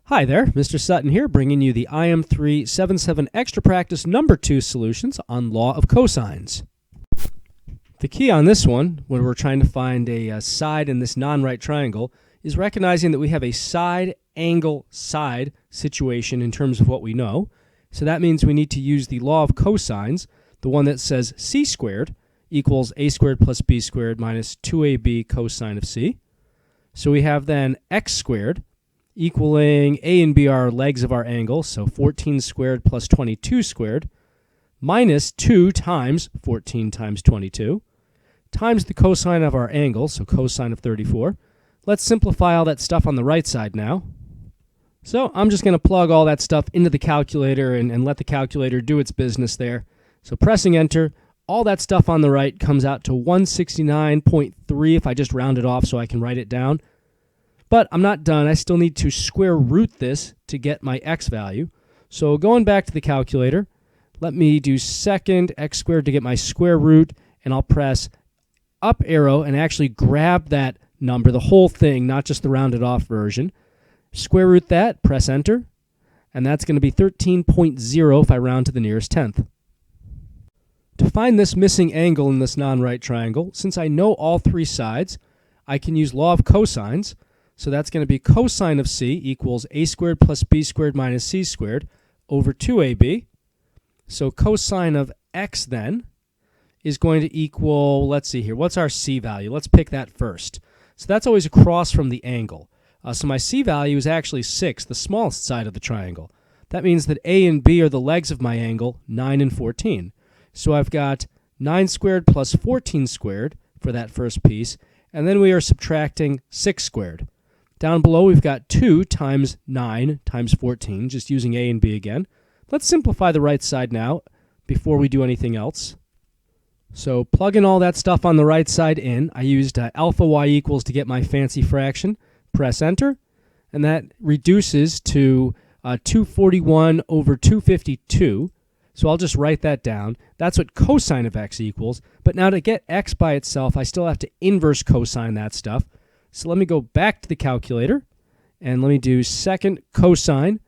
Hi there, Mr. Sutton here, bringing you the IM377 Extra Practice Number 2 solutions on Law of Cosines. The key on this one, when we're trying to find a side in this non-right triangle, is recognizing that we have a side, angle, side situation in terms of what we know. So that means we need to use the Law of Cosines, the one that says c squared equals a squared plus b squared minus 2ab cosine of c. So we have then x squared equaling a and b are legs of our angle, so 14 squared plus 22 squared, minus 2 times 14 times 22, times the cosine of our angle, so cosine of 34. Let's simplify all that stuff on the right side now. So I'm just going to plug all that stuff into the calculator and let the calculator do its business there. So pressing enter, all that stuff on the right comes out to 169.3 if I just round it off so I can write it down. But I'm not done. I still need to square root this to get my x value. So going back to the calculator, let me do second x squared to get my square root, and I'll press up arrow and actually grab that number, the whole thing, not just the rounded off version. Square root that, press enter, and that's going to be 13.0 if I round to the nearest tenth. To find this missing angle in this non-right triangle, since I know all three sides, I can use Law of Cosines. So that's going to be cosine of c equals a squared plus b squared minus c squared over 2ab. So cosine of x then is going to equal, let's see here, what's our c value? Let's pick that first. So that's always across from the angle. So my c value is actually 6, the smallest side of the triangle. That means that a and b are the legs of my angle, 9 and 14. So I've got 9 squared plus 14 squared for that first piece, and then we are subtracting 6 squared. Down below, we've got 2 times 9 times 14, just using a and b again. Let's simplify the right side now before we do anything else. So plugging all that stuff on the right side in, I used alpha y equals to get my fancy fraction. Press enter, and that reduces to 241 over 252. So I'll just write that down. That's what cosine of x equals. But now to get x by itself, I still have to inverse cosine that stuff. So let me go back to the calculator, and let me do second cosine,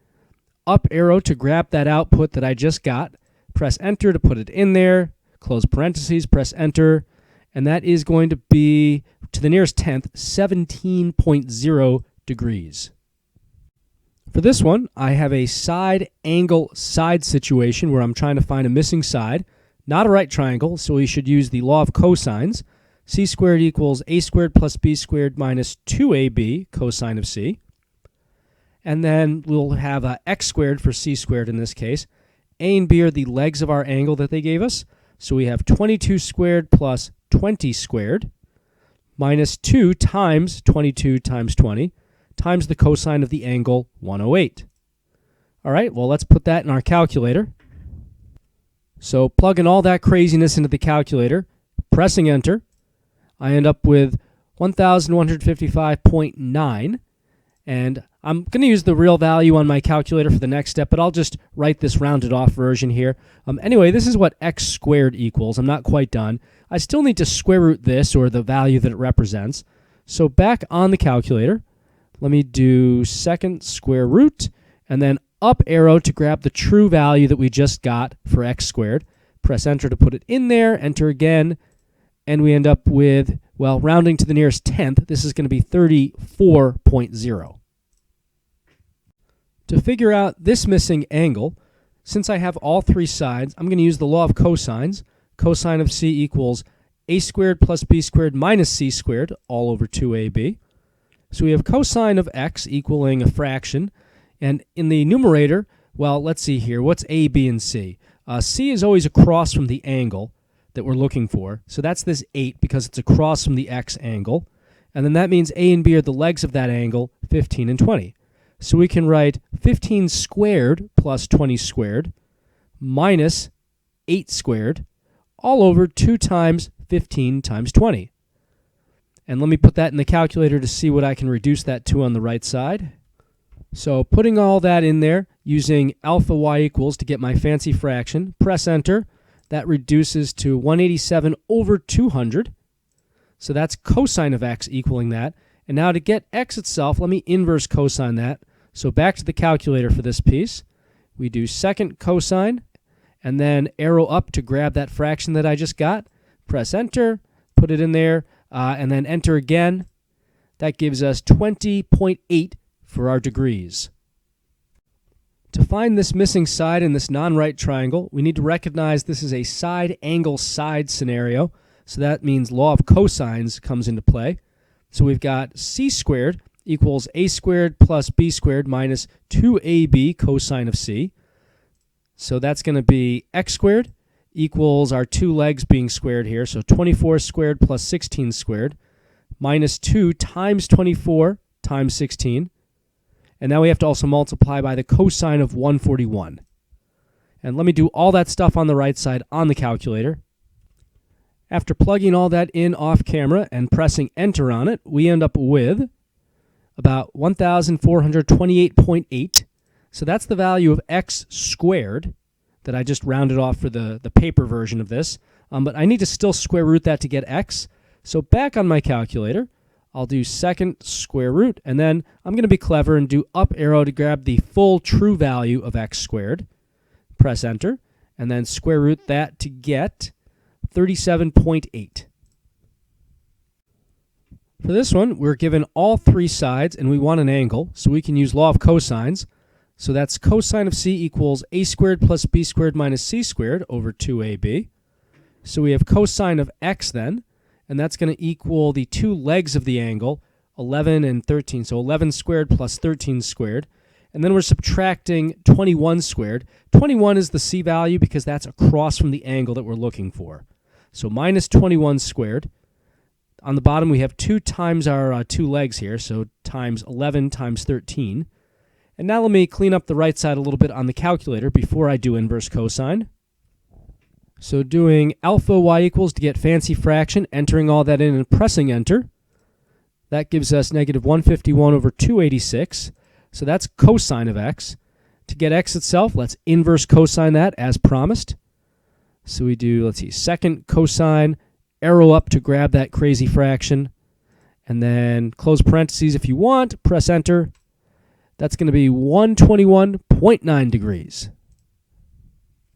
up arrow to grab that output that I just got, press enter to put it in there, close parentheses, press enter, and that is going to be, to the nearest tenth, 17.0 degrees. For this one, I have a side angle side situation where I'm trying to find a missing side, not a right triangle, so we should use the Law of Cosines. C squared equals a squared plus b squared minus 2ab cosine of c. And then we'll have x squared for c squared in this case. A and b are the legs of our angle that they gave us. So we have 22 squared plus 20 squared minus 2 times 22 times 20 times the cosine of the angle 108. All right, well, let's put that in our calculator. So plugging all that craziness into the calculator, pressing enter, I end up with 1,155.9, and I'm going to use the real value on my calculator for the next step, but I'll just write this rounded off version here. Anyway, this is what x squared equals. I'm not quite done. I still need to square root this, or the value that it represents. So back on the calculator, let me do second square root, and then up arrow to grab the true value that we just got for x squared. Press enter to put it in there, enter again, and we end up with, well, rounding to the nearest tenth, this is going to be 34.0. To figure out this missing angle, since I have all three sides, I'm going to use the Law of Cosines. Cosine of c equals a squared plus b squared minus c squared, all over 2ab. So we have cosine of x equaling a fraction. And in the numerator, well, let's see here. What's a, b, and c? C is always across from the angle that we're looking for. So that's this 8 because it's across from the x angle. And then that means a and b are the legs of that angle, 15 and 20. So we can write 15 squared plus 20 squared minus 8 squared all over 2 times 15 times 20. And let me put that in the calculator to see what I can reduce that to on the right side. So putting all that in there, using alpha y equals to get my fancy fraction, press enter. That reduces to 187 over 200. So that's cosine of x equaling that. And now to get x itself, let me inverse cosine that. So back to the calculator for this piece. We do second cosine, and then arrow up to grab that fraction that I just got. Press enter, put it in there, and then enter again. That gives us 20.8 for our degrees. To find this missing side in this non-right triangle, we need to recognize this is a side angle side scenario. So that means law of cosines comes into play. So we've got c squared equals a squared plus b squared minus 2ab cosine of c. So that's going to be x squared equals our two legs being squared here. So 24 squared plus 16 squared minus 2 times 24 times 16. And now we have to also multiply by the cosine of 141. And let me do all that stuff on the right side on the calculator. After plugging all that in off camera and pressing enter on it, we end up with about 1,428.8. So that's the value of x squared that I just rounded off for the paper version of this. But I need to still square root that to get x. So back on my calculator, I'll do second square root, and then I'm going to be clever and do up arrow to grab the full true value of x squared. Press enter, and then square root that to get 37.8. For this one, we're given all three sides, and we want an angle, so we can use law of cosines. So that's cosine of c equals a squared plus b squared minus c squared over 2ab. So we have cosine of x then, and that's going to equal the two legs of the angle, 11 and 13. So 11 squared plus 13 squared. And then we're subtracting 21 squared. 21 is the c value because that's across from the angle that we're looking for. So minus 21 squared. On the bottom, we have 2 times our two legs here, so times 11 times 13. And now let me clean up the right side a little bit on the calculator before I do inverse cosine. So doing alpha y equals to get fancy fraction, entering all that in and pressing enter. That gives us negative 151 over 286. So that's cosine of x. To get x itself, let's inverse cosine that as promised. So we do, let's see, second cosine, arrow up to grab that crazy fraction, and then close parentheses if you want, press enter. That's going to be 121.9 degrees.